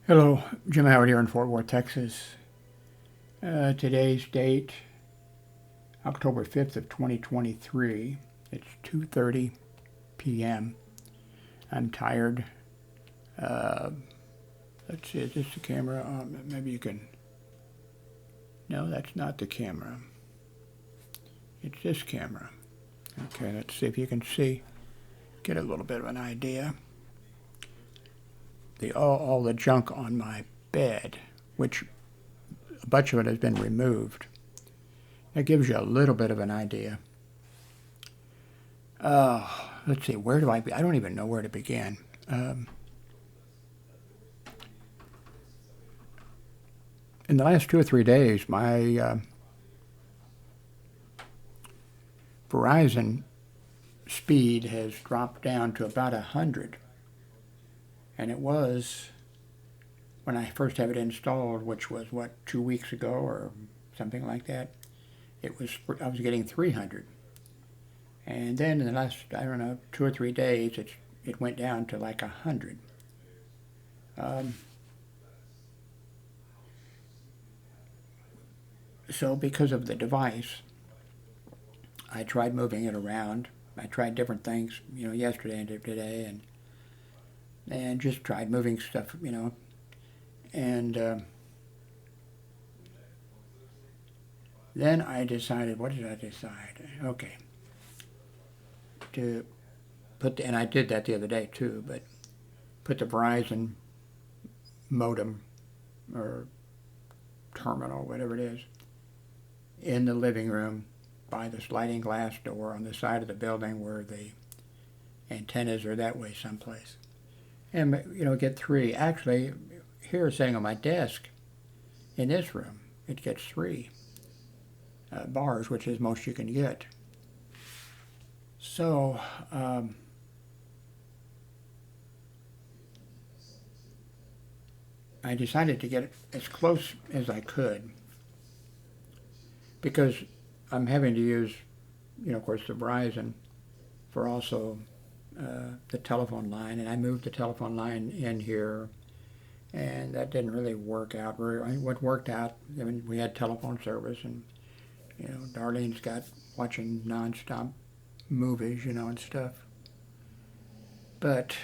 Hello, Jim Howard here in Fort Worth, Texas. Today's date, October 5th of 2023. It's 2:30 p.m. I'm tired. Uh, let's see, is this the camera? Maybe you can... No, that's not the camera. It's this camera. Okay, let's see if you can see. Get a little bit of an idea. All the junk on my bed, which a bunch of it has been removed. That gives you a little bit of an idea. Let's see, where do I don't even know where to begin. In the last 2 or 3 days, my Verizon speed has dropped down to about 100. And it was, when I first have it installed, which was, 2 weeks ago or something like that, I was getting 300. And then in the last, 2 or 3 days, it went down to like 100. So because of the device, I tried moving it around. I tried different things, yesterday and today, and just tried moving stuff, and then I decided, what did I decide? Okay, to and I did that the other day too, but put the Verizon modem or terminal, whatever it is, in the living room by the sliding glass door on the side of the building where the antennas are that way someplace. And, get three. Actually, here sitting on my desk in this room, it gets three bars, which is most you can get. So, I decided to get as close as I could because I'm having to use, of course, the Verizon for also the telephone line, and I moved the telephone line in here, and that didn't really work out. What worked out, we had telephone service, and Darlene's got watching nonstop movies, and stuff. But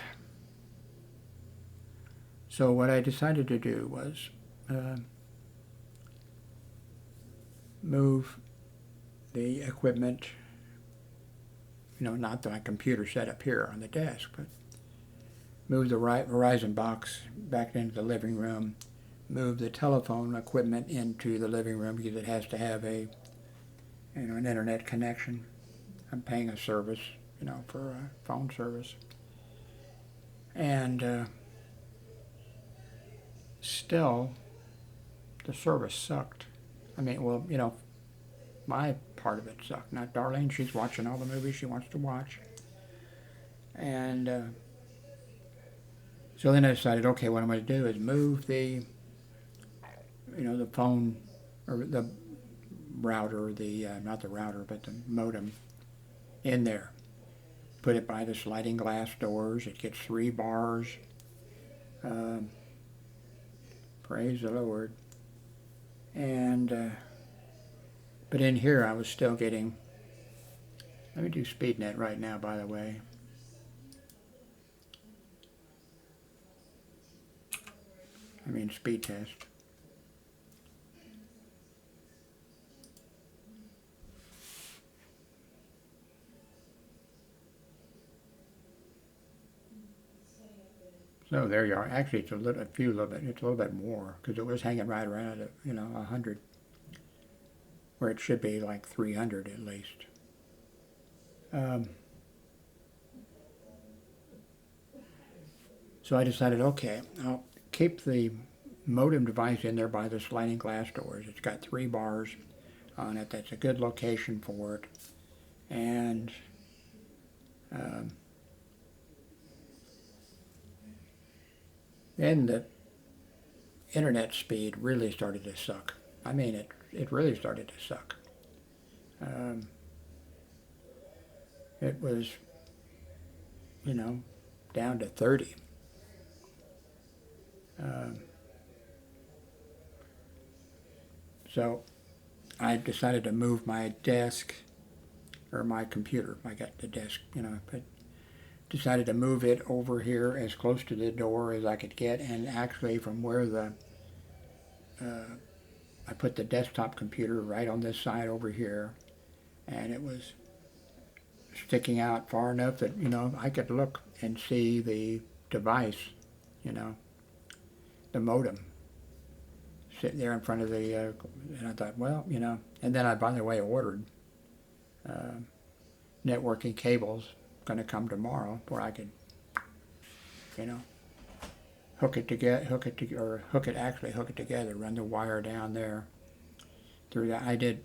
so what I decided to do was move the equipment, not my computer set up here on the desk, but move the Verizon box back into the living room, move the telephone equipment into the living room because it has to have an internet connection. I'm paying a service, for a phone service. And still, the service sucked. My part of it sucked. Not Darlene. She's watching all the movies she wants to watch. And so then I decided, okay, what I'm going to do is move the phone, or the router, not the router, but the modem in there. Put it by the sliding glass doors. It gets 3 bars. Praise the Lord. And but in here I was still getting, let me do SpeedNet right now, by the way. Speed test. So there you are. Actually, it's a little bit more because it was hanging right around at 100, where it should be like 300 at least. So I decided, okay, I'll keep the modem device in there by the sliding glass doors. It's got 3 bars on it. That's a good location for it. And then the internet speed really started to suck. It really started to suck. It was, down to 30. So I decided to move my desk, or my computer. I got the desk, but decided to move it over here as close to the door as I could get, and actually from where I put the desktop computer right on this side over here, and it was sticking out far enough that, I could look and see the device, you know, the modem sitting there in front of the, and I thought, well, and then I, by the way, ordered networking cables, going to come tomorrow, where I could, hook it together, hook it together, run the wire down there through that. I don't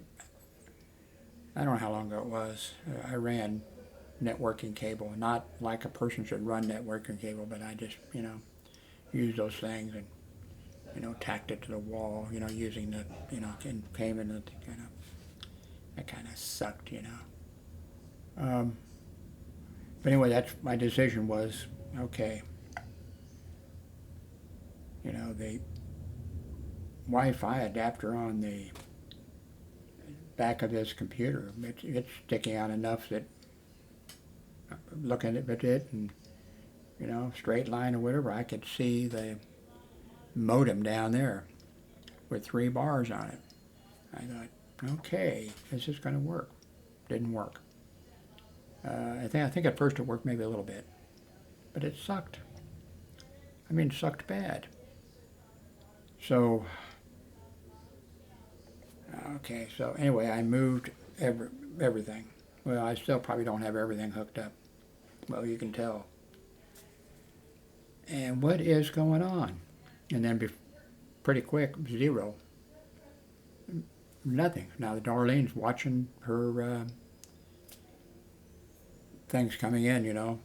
know how long ago it was. I ran networking cable, not like a person should run networking cable, but I just, used those things and, tacked it to the wall, using the, and came in it, that kind of sucked, But anyway, that's my decision was, okay, the Wi-Fi adapter on the back of this computer, it's sticking out enough that looking at it and, straight line or whatever, I could see the modem down there with 3 bars on it. I thought, okay, this is going to work. Didn't work. I think at first it worked maybe a little bit, but it sucked. I mean, it sucked bad. So, okay, so anyway, I moved everything. Well, I still probably don't have everything hooked up. Well, you can tell. And what is going on? And then pretty quick, 0. Nothing. Now, Darlene's watching her things coming in,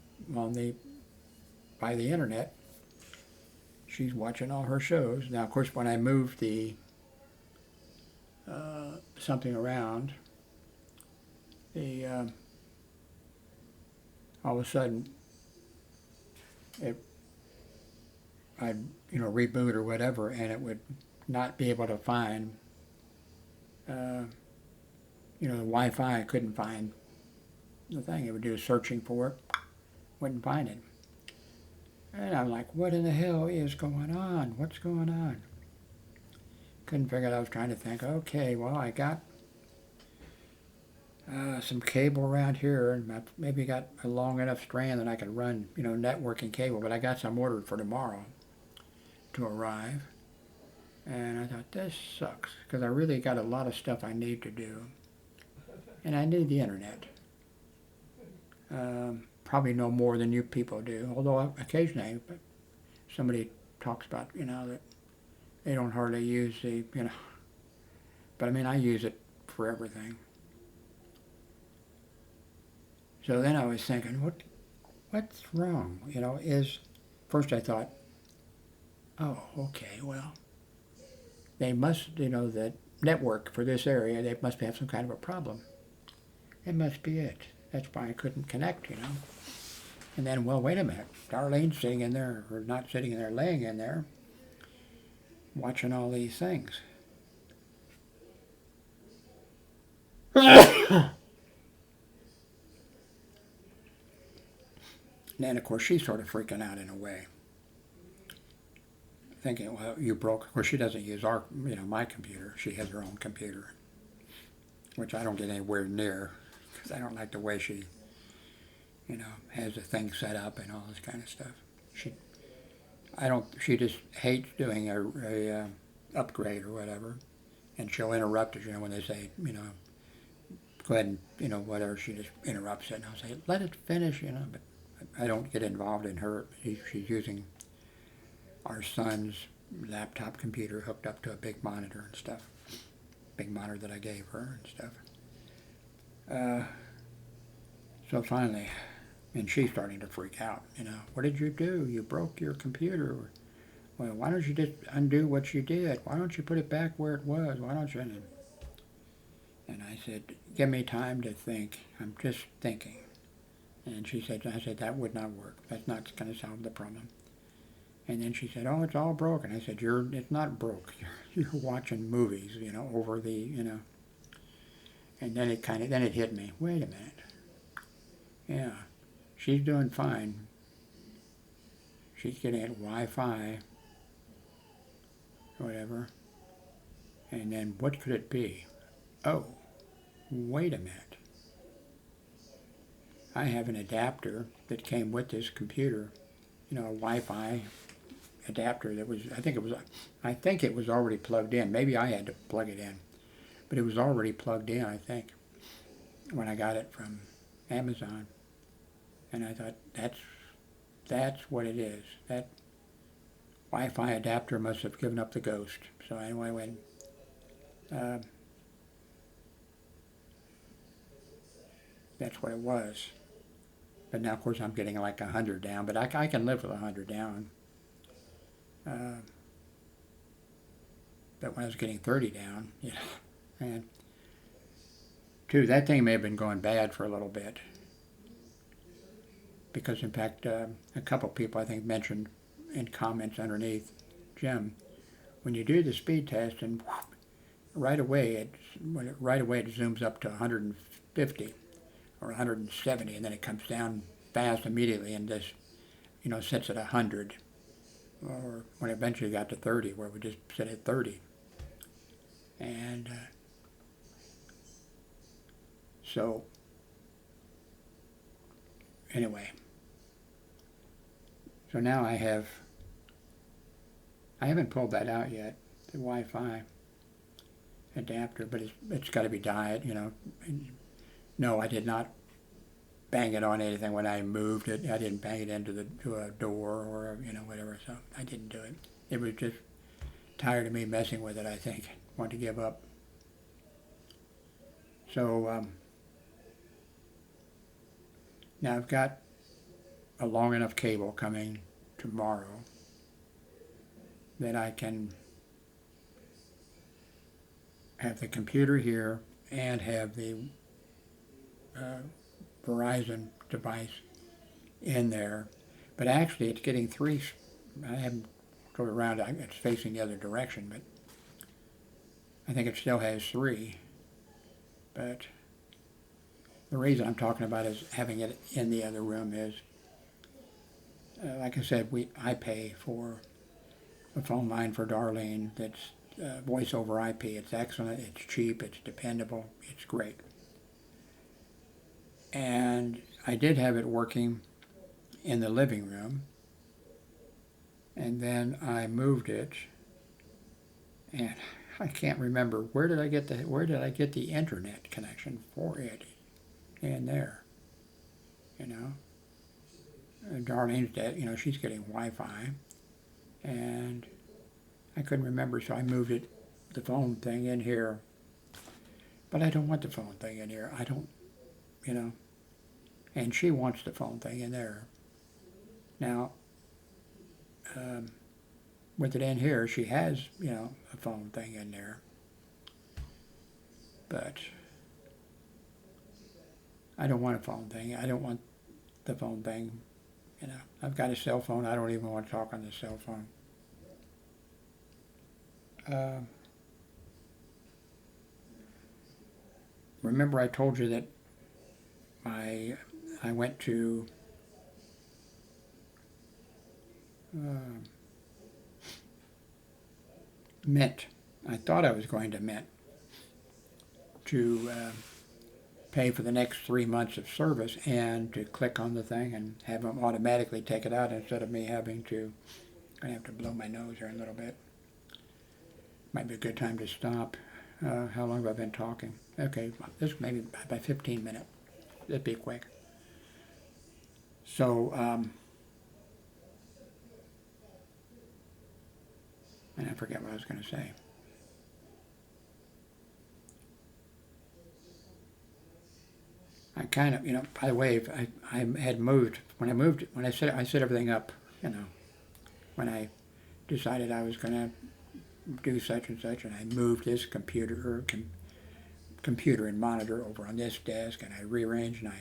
by the internet. She's watching all her shows. Now, of course, when I moved the something around, all of a sudden, I'd reboot or whatever, and it would not be able to find, the Wi-Fi. I couldn't find the thing. It would do searching for it, wouldn't find it. And I'm like, what in the hell is going on? What's going on? Couldn't figure it out. I was trying to think, okay, well, I got some cable around here, and I maybe got a long enough strand that I could run, networking cable, but I got some ordered for tomorrow to arrive. And I thought, this sucks, because I really got a lot of stuff I need to do. And I need the internet. Probably no more than you people do, although occasionally somebody talks about, that they don't hardly use the, but I mean, I use it for everything. So then I was thinking, what's wrong? First I thought, oh, okay, well, they must, that network for this area, they must have some kind of a problem. It must be it. That's why I couldn't connect, And then, well, wait a minute. Darlene's sitting in there, or not sitting in there, laying in there, watching all these things. And then, of course, she's sort of freaking out in a way. Thinking, well, you broke. Of course, she doesn't use my computer. She has her own computer, which I don't get anywhere near, because I don't like the way she, has the thing set up and all this kind of stuff. She just hates doing a upgrade or whatever, and she'll interrupt us, when they say, go ahead and, whatever, she just interrupts it, and I'll say, let it finish, but I don't get involved in her. She's using our son's laptop computer hooked up to a big monitor and stuff. Big monitor that I gave her and stuff. So finally, and she's starting to freak out, what did you do? You broke your computer. Well, why don't you just undo what you did? Why don't you put it back where it was? Why don't you? And I said, give me time to think. I'm just thinking. And I said, that would not work. That's not going to solve the problem. And then she said, oh, it's all broken. I said, it's not broke. you're watching movies, you know, over the, you know. And then it hit me. Wait a minute. Yeah, she's doing fine. She's getting at Wi-Fi, whatever. And then what could it be? Oh, wait a minute. I have an adapter that came with this computer, you know, a Wi-Fi adapter that was, I think it was already plugged in. Maybe I had to plug it in, but it was already plugged in, I think, when I got it from Amazon. And I thought, that's what it is. That Wi-Fi adapter must have given up the ghost. So anyway, I went, that's what it was. But now, of course, I'm getting like 100 down, but I can live with 100 down. But when I was getting 30 down, you know, and too, that thing may have been going bad for a little bit. Because, in fact, a couple people, I think, mentioned in comments underneath, Jim, when you do the speed test, and right away it zooms up to 150 or 170, and then it comes down fast immediately, and this, you know, sits at 100. Or when it eventually got to 30, where we just sit at 30. And so, anyway. So now I haven't pulled that out yet, the Wi-Fi adapter, but it's got to be dialed, you know. No, I did not bang it on anything when I moved it. I didn't bang it to a door or, you know, whatever, so I didn't do it. It was just tired of me messing with it, I think. Wanted to give up. So, now I've got a long enough cable coming tomorrow that I can have the computer here and have the Verizon device in there. But actually it's getting three. I haven't go around, it's facing the other direction, but I think it still has three. But the reason I'm talking about is having it in the other room is, like I said, I pay for a phone line for Darlene that's voice over IP. It's excellent, it's cheap, it's dependable, it's great. And I did have it working in the living room, and then I moved it, and I can't remember where did I get the internet connection for it in there, you know. Darlene's dead, you know, she's getting Wi-Fi, and I couldn't remember, so I moved it, the phone thing in here. But I don't want the phone thing in here. I don't, you know, and she wants the phone thing in there. Now, with it in here, she has, you know, a phone thing in there. But I don't want a phone thing. I don't want the phone thing, you know. I've got a cell phone. I don't even want to talk on the cell phone. Remember I told you that I went to Mint. I thought I was going to Mint to pay for the next 3 months of service and to click on the thing and have them automatically take it out instead of me having to. I have to blow my nose here a little bit. Might be a good time to stop. How long have I been talking? Okay, this maybe by 15 minutes. It'd be quick. So, and I forget what I was going to say. I kind of, you know, by the way, I had moved, when I set everything up, you know, when I decided I was going to do such and such, and I moved this computer and monitor over on this desk, and I rearranged, and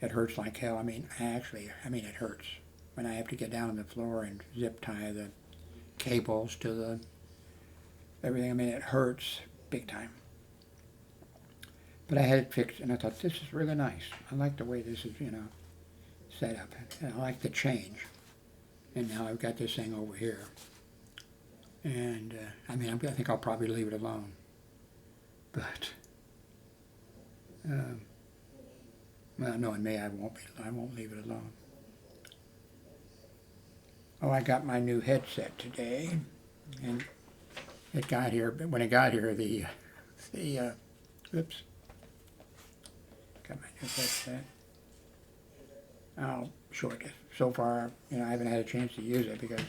it hurts like hell. I mean, it hurts when I have to get down on the floor and zip tie the cables to everything. I mean, it hurts big time. But I had it fixed, and I thought, this is really nice. I like the way this is, set up. And I like the change. And now I've got this thing over here. And, I mean, I think I'll probably leave it alone. But, well, knowing me, I won't leave it alone. Oh, I got my new headset today, and it got here. But when it got here, oops, got my new headset. I'll show it. So far, I haven't had a chance to use it because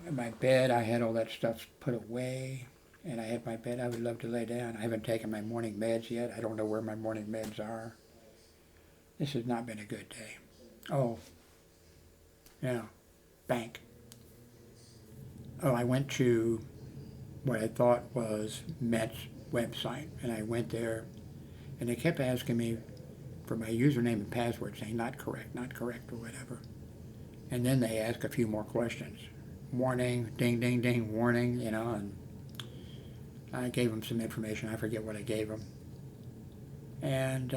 in my bed I had all that stuff put away, and I had my bed. I would love to lay down. I haven't taken my morning meds yet. I don't know where my morning meds are. This has not been a good day. Oh. Yeah, bank. Oh, I went to what I thought was Met's website, and I went there, and they kept asking me for my username and password, saying not correct, or whatever. And then they asked a few more questions. Warning, ding, ding, ding, warning, and I gave them some information. I forget what I gave them. And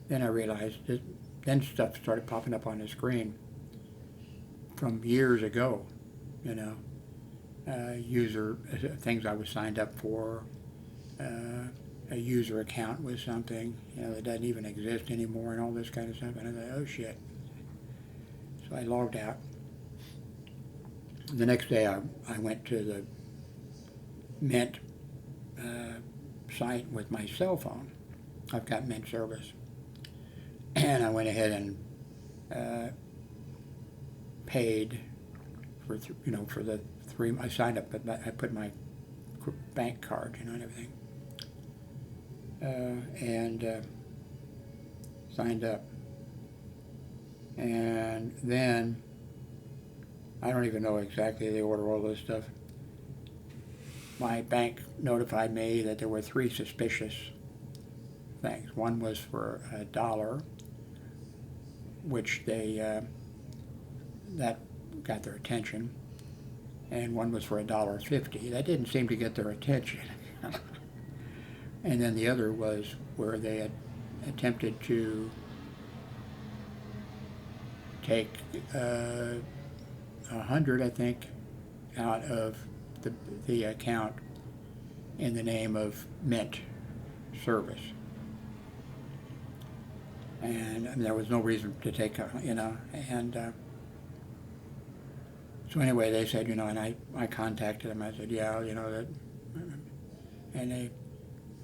then I realized that then stuff started popping up on the screen from years ago, user things I was signed up for, a user account with something, that doesn't even exist anymore, and all this kind of stuff. And I thought, oh shit. So I logged out. The next day I went to the Mint site with my cell phone. I've got Mint service. And I went ahead and paid for for the 3. I signed up, but I put my bank card, and everything, and signed up. And then I don't even know exactly the order, all this stuff. My bank notified me that there were 3 suspicious things. One was for $1, which they that got their attention, and one was for $1.50. That didn't seem to get their attention. And then the other was where they had attempted to take $100, I think, out of the account in the name of Mint service. And there was no reason to take, and so anyway, they said, and I contacted them. I said, yeah, that, and they,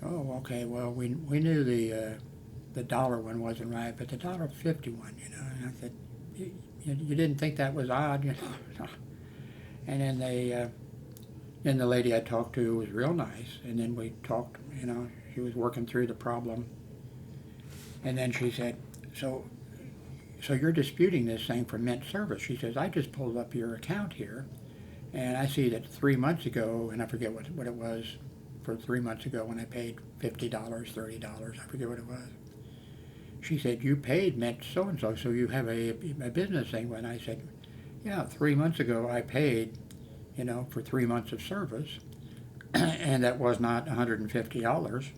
oh, okay, well, we knew the dollar one wasn't right, but the $1.50 one, and I said, you didn't think that was odd, And then then the lady I talked to was real nice, and then we talked, she was working through the problem, and then she said, so you're disputing this thing for Mint service. She says, I just pulled up your account here, and I see that 3 months ago, and I forget what it was for 3 months ago when I paid $50, $30, I forget what it was. She said, you paid Mint so-and-so, so you have a business thing. And I said, yeah, 3 months ago I paid, for 3 months of service, and that was not $150.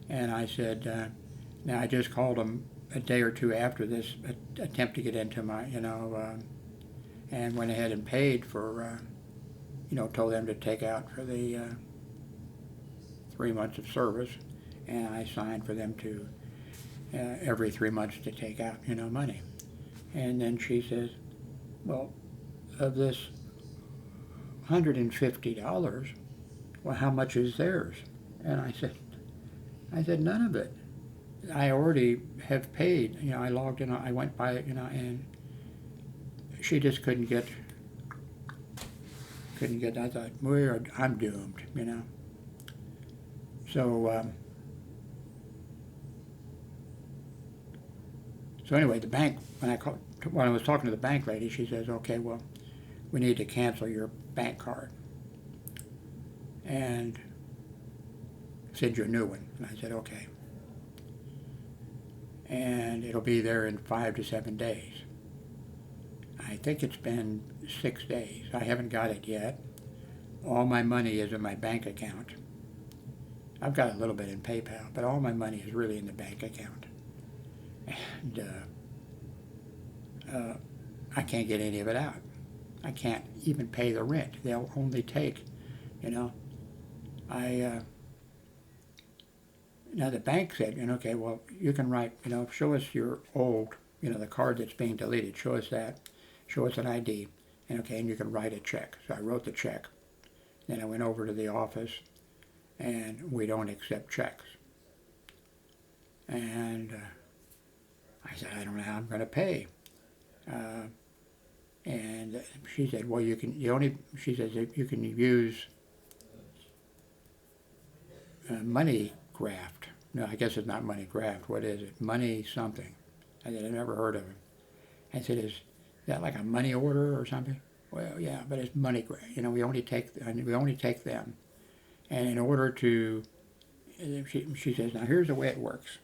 And I said, now I just called them a day or two after this attempt to get into my, and went ahead and paid for, told them to take out for the 3 months of service, and I signed for them to every 3 months to take out, money. And then she says, well, of this $150, well, how much is theirs? And I said, none of it. I already have paid, I logged in, I went by it, and she just couldn't get, I thought, I'm doomed, So, so anyway, the bank, when I was talking to the bank lady, she says, okay, well, we need to cancel your bank card and send you a new one. And I said, okay. And it'll be there in 5 to 7 days. I think it's been 6 days. I haven't got it yet. all my money is in my bank account. I've got a little bit in PayPal, but all my money is really in the bank account. And I can't get any of it out. I can't even pay the rent. They'll only take, you know, now the bank said, okay, well, you can write, show us your old, the card that's being deleted. Show us that. Show us an ID. And okay, and you can write a check. So I wrote the check. Then I went over to the office, and we don't accept checks. And I said, I don't know how I'm going to pay. And she said, well, she says, you can use money graft. No, I guess it's not money graft. What is it? Money something. I said, I've never heard of it. I said, is that like a money order or something? Well, yeah, but it's money graft. We only take them. And in order to, she says, now here's the way it works.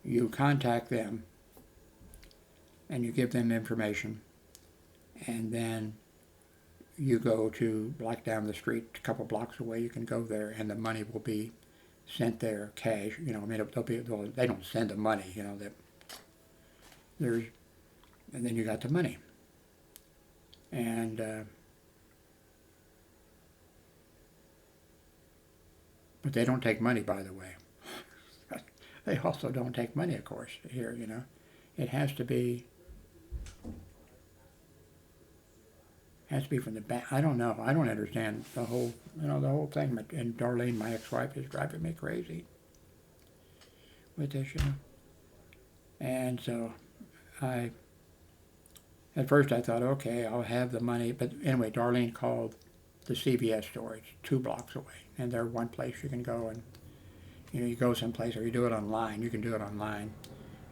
You contact them, and you give them information, and then you go to, like down the street, a couple blocks away, you can go there, and the money will be sent there, cash. They don't send the money, and then you got the money. And but they don't take money, by the way. They also don't take money, of course, here, It has to be from the bank. I don't know. I don't understand the whole thing. And Darlene, my ex-wife, is driving me crazy with this, And so at first I thought, okay, I'll have the money. But anyway, Darlene called the CVS store. It's 2 blocks away. And they're one place you can go and, you go someplace, or you do it online. You can do it online.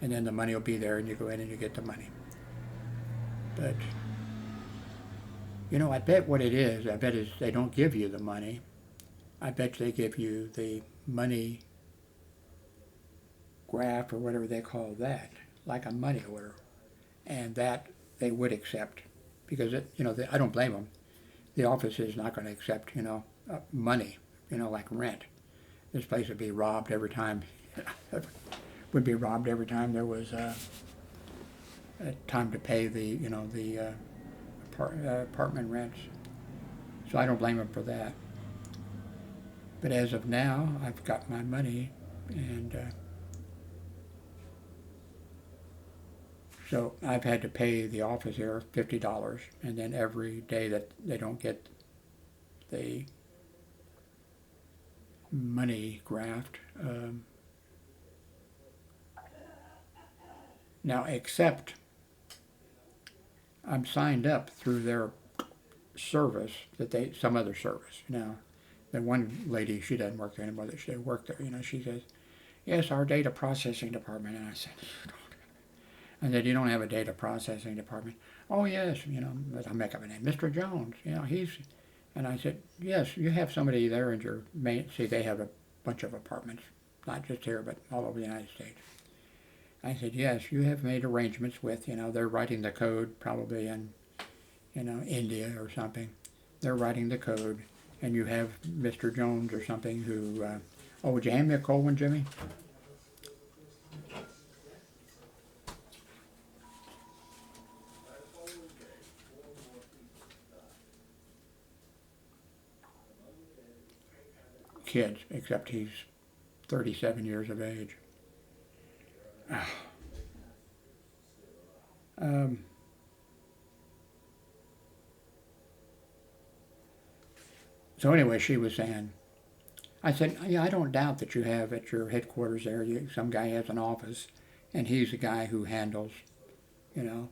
And then the money will be there, and you go in and you get the money. But, I bet what it is, they don't give you the money. I bet they give you the money graph, or whatever they call that, like a money order. And that they would accept, because, I don't blame them. The office is not going to accept, money, like rent. This place would be robbed every time. Would be robbed every time there was a time to pay the apartment rents. So I don't blame them for that. But as of now, I've got my money, and so I've had to pay the office here $50, and then every day that they don't get the money graft. Now, except I'm signed up through their service, some other service. Now, the one lady, she doesn't work there anymore. She worked there. She says, yes, our data processing department. And I said, you don't have a data processing department? Oh, yes, I'll make up a name. Mr. Jones, he's... And I said, yes, you have somebody there in your main... See, they have a bunch of apartments, not just here, but all over the United States. I said, yes, you have made arrangements with, they're writing the code probably in, India or something. They're writing the code, and you have Mr. Jones or something who... would you hand me a cold one, Jimmy? Kids, except he's 37 years of age. So anyway, she was saying, I said, yeah, I don't doubt that you have at your headquarters there, some guy has an office, and he's the guy who handles, the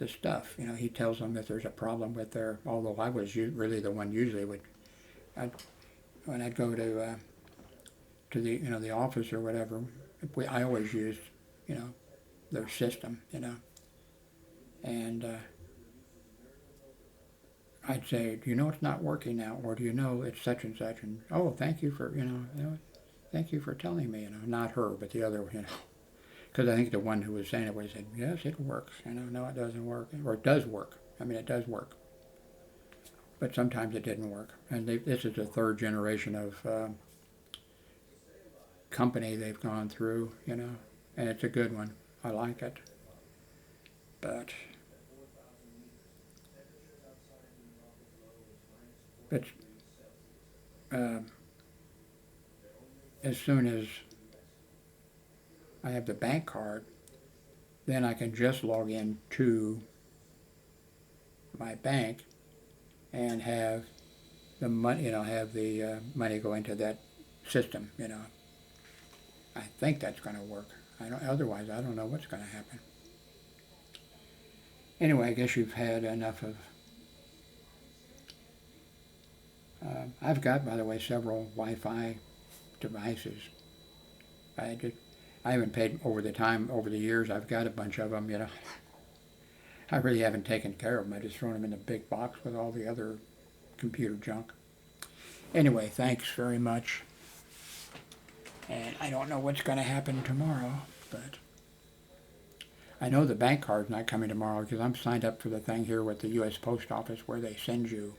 stuff. He tells them if there's a problem with although I was really the one usually when I'd go to the the office or whatever, I always used their system, and I'd say, do you know it's not working now, or do you know it's such and such, and oh, thank you for thank you for telling me, not her but the other, because I think the one who was saying it said, yes, it works, no, it doesn't work, or it does work. I mean, it does work. but sometimes it didn't work. And this is the third generation of company they've gone through, you know, and it's a good one. I like it. But uh, as soon as I have the bank card, then I can just log in to my bank and have the money, you know, have the money go into that system, you know. I think that's going to work. Otherwise, I don't know what's going to happen. Anyway, I guess you've had enough of. I've got, by the way, several Wi-Fi devices. I haven't paid over the years. I've got a bunch of them, you know. I really haven't taken care of them. I just thrown them in a big box with all the other computer junk. Anyway, thanks very much. And I don't know what's going to happen tomorrow, but I know the bank card's not coming tomorrow because I'm signed up for the thing here with the U.S. Post Office where they send you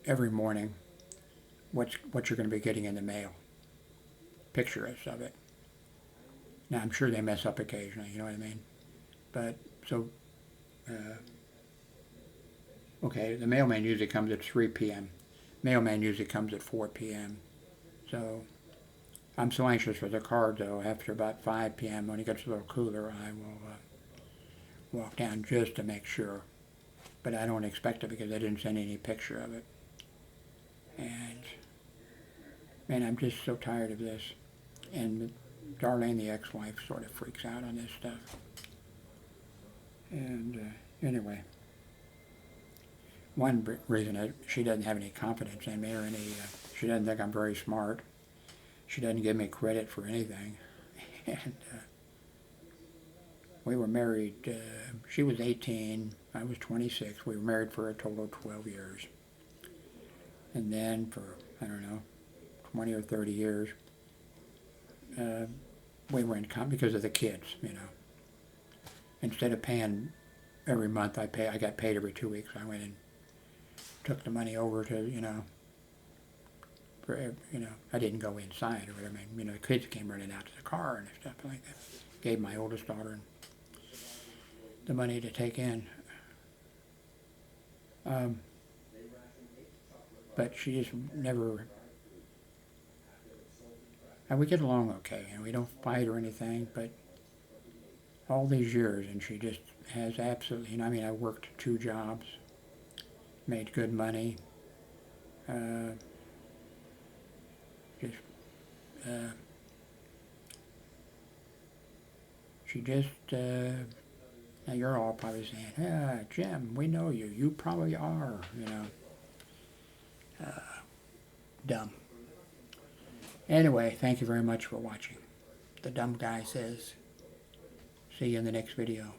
every morning what you're going to be getting in the mail. Pictures of it. Now, I'm sure they mess up occasionally, you know what I mean? But, so, okay, the mailman usually comes at 3 p.m. Mailman usually comes at 4 p.m. So, I'm so anxious for the card, though, after about 5 p.m., when it gets a little cooler, I will walk down just to make sure. But I don't expect it because they didn't send any picture of it. And, man, I'm just so tired of this. And Darlene, the ex-wife, sort of freaks out on this stuff. And anyway, one reason is she doesn't have any confidence in me or she doesn't think I'm very smart. She doesn't give me credit for anything. And we were married, she was 18, I was 26. We were married for a total of 12 years. And then for, I don't know, 20 or 30 years, we were in because of the kids, you know. Instead of paying every month, I got paid every 2 weeks. I went and took the money over to, you know, I didn't go inside or whatever. You know, the kids came running out to the car and stuff like that. Gave my oldest daughter the money to take in. But she just never. And we get along okay, and we don't fight or anything, but all these years, and she just has absolutely, you know, I mean, I worked 2 jobs, made good money, she just, now you're all probably saying, Jim, we know you. You probably are, you know, dumb. Anyway, thank you very much for watching. The Dumb Guy says, see you in the next video.